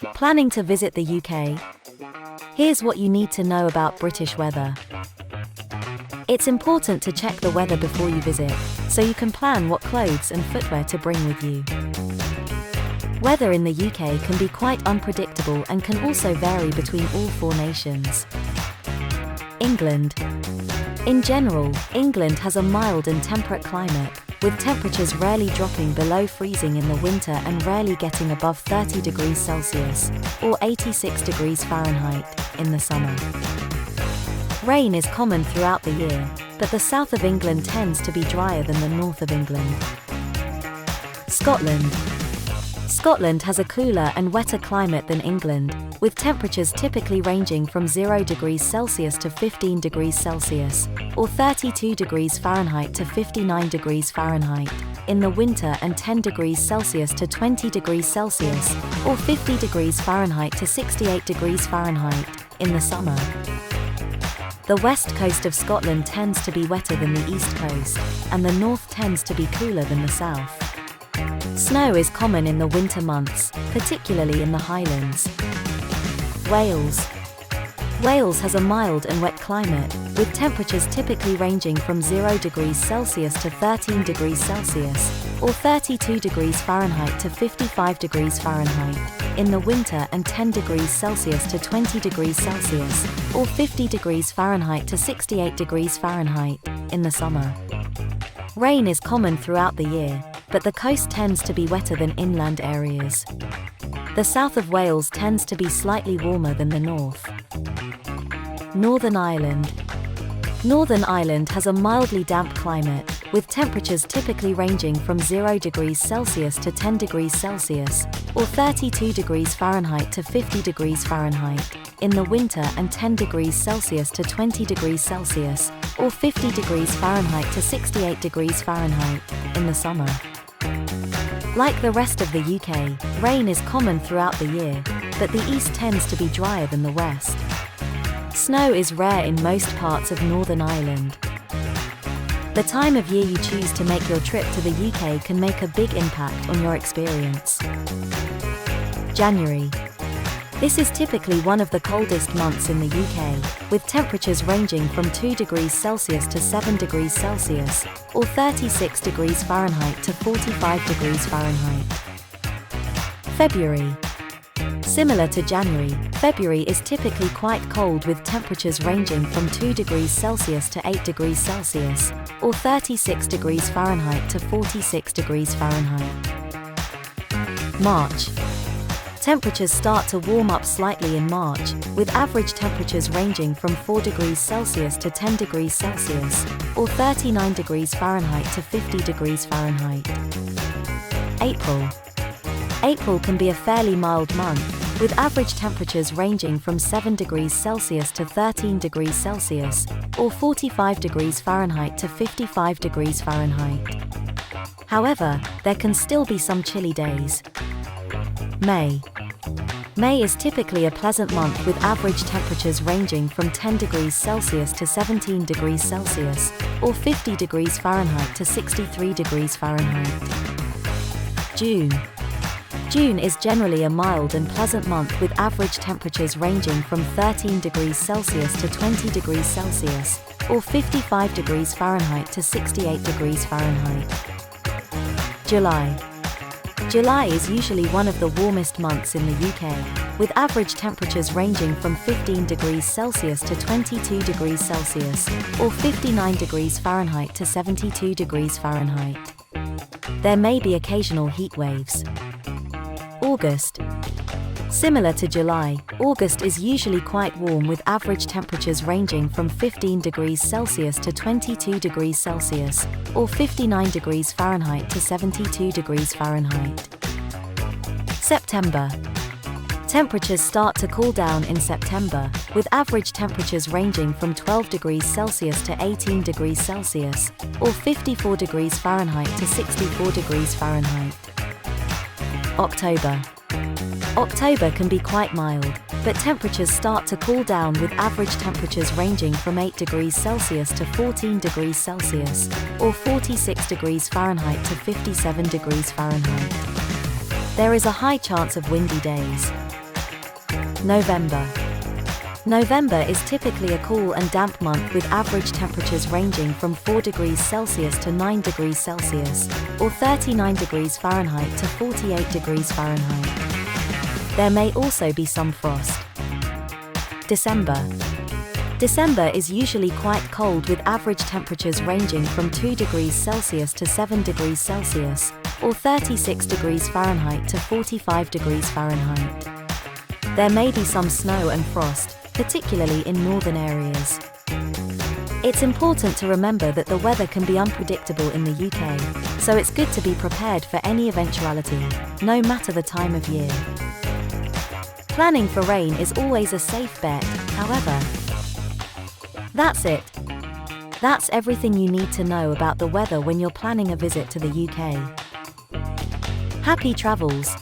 Planning to visit the UK? Here's what you need to know about British weather. It's important to check the weather before you visit, so you can plan what clothes and footwear to bring with you. Weather in the UK can be quite unpredictable and can also vary between all four nations. England. In general, England has a mild and temperate climate, with temperatures rarely dropping below freezing in the winter and rarely getting above 30 degrees Celsius, or 86 degrees Fahrenheit, in the summer. Rain is common throughout the year, but the south of England tends to be drier than the north of England. Scotland. Scotland has a cooler and wetter climate than England, with temperatures typically ranging from 0 degrees Celsius to 15 degrees Celsius, or 32 degrees Fahrenheit to 59 degrees Fahrenheit, in the winter and 10 degrees Celsius to 20 degrees Celsius, or 50 degrees Fahrenheit to 68 degrees Fahrenheit, in the summer. The west coast of Scotland tends to be wetter than the east coast, and the north tends to be cooler than the south. Snow is common in the winter months, particularly in the Highlands. Wales. Wales has a mild and wet climate, with temperatures typically ranging from 0 degrees Celsius to 13 degrees Celsius, or 32 degrees Fahrenheit to 55 degrees Fahrenheit, in the winter and 10 degrees Celsius to 20 degrees Celsius, or 50 degrees Fahrenheit to 68 degrees Fahrenheit, in the summer. Rain is common throughout the year, but the coast tends to be wetter than inland areas. The south of Wales tends to be slightly warmer than the north. Northern Ireland. Northern Ireland has a mildly damp climate, with temperatures typically ranging from 0 degrees Celsius to 10 degrees Celsius, or 32 degrees Fahrenheit to 50 degrees Fahrenheit, in the winter and 10 degrees Celsius to 20 degrees Celsius, or 50 degrees Fahrenheit to 68 degrees Fahrenheit, in the summer. Like the rest of the UK, rain is common throughout the year, but the east tends to be drier than the west. Snow is rare in most parts of Northern Ireland. The time of year you choose to make your trip to the UK can make a big impact on your experience. January. This is typically one of the coldest months in the UK, with temperatures ranging from 2 degrees Celsius to 7 degrees Celsius, or 36 degrees Fahrenheit to 45 degrees Fahrenheit. February. Similar to January, February is typically quite cold with temperatures ranging from 2 degrees Celsius to 8 degrees Celsius, or 36 degrees Fahrenheit to 46 degrees Fahrenheit. March. Temperatures start to warm up slightly in March, with average temperatures ranging from 4 degrees Celsius to 10 degrees Celsius, or 39 degrees Fahrenheit to 50 degrees Fahrenheit. April. April can be a fairly mild month, with average temperatures ranging from 7 degrees Celsius to 13 degrees Celsius, or 45 degrees Fahrenheit to 55 degrees Fahrenheit. However, there can still be some chilly days. May. May is typically a pleasant month with average temperatures ranging from 10 degrees Celsius to 17 degrees Celsius, or 50 degrees Fahrenheit to 63 degrees Fahrenheit. June. June is generally a mild and pleasant month with average temperatures ranging from 13 degrees Celsius to 20 degrees Celsius, or 55 degrees Fahrenheit to 68 degrees Fahrenheit. July. July is usually one of the warmest months in the UK, with average temperatures ranging from 15 degrees Celsius to 22 degrees Celsius, or 59 degrees Fahrenheit to 72 degrees Fahrenheit. There may be occasional heat waves. August. Similar to July, August is usually quite warm with average temperatures ranging from 15 degrees Celsius to 22 degrees Celsius, or 59 degrees Fahrenheit to 72 degrees Fahrenheit. September. Temperatures start to cool down in September, with average temperatures ranging from 12 degrees Celsius to 18 degrees Celsius, or 54 degrees Fahrenheit to 64 degrees Fahrenheit. October. October can be quite mild, but temperatures start to cool down with average temperatures ranging from 8 degrees Celsius to 14 degrees Celsius, or 46 degrees Fahrenheit to 57 degrees Fahrenheit. There is a high chance of windy days. November. November is typically a cool and damp month with average temperatures ranging from 4 degrees Celsius to 9 degrees Celsius, or 39 degrees Fahrenheit to 48 degrees Fahrenheit. There may also be some frost. December. December is usually quite cold with average temperatures ranging from 2 degrees Celsius to 7 degrees Celsius, or 36 degrees Fahrenheit to 45 degrees Fahrenheit. There may be some snow and frost, particularly in northern areas. It's important to remember that the weather can be unpredictable in the UK, so it's good to be prepared for any eventuality, no matter the time of year. Planning for rain is always a safe bet, however. That's it. That's everything you need to know about the weather when you're planning a visit to the UK. Happy travels!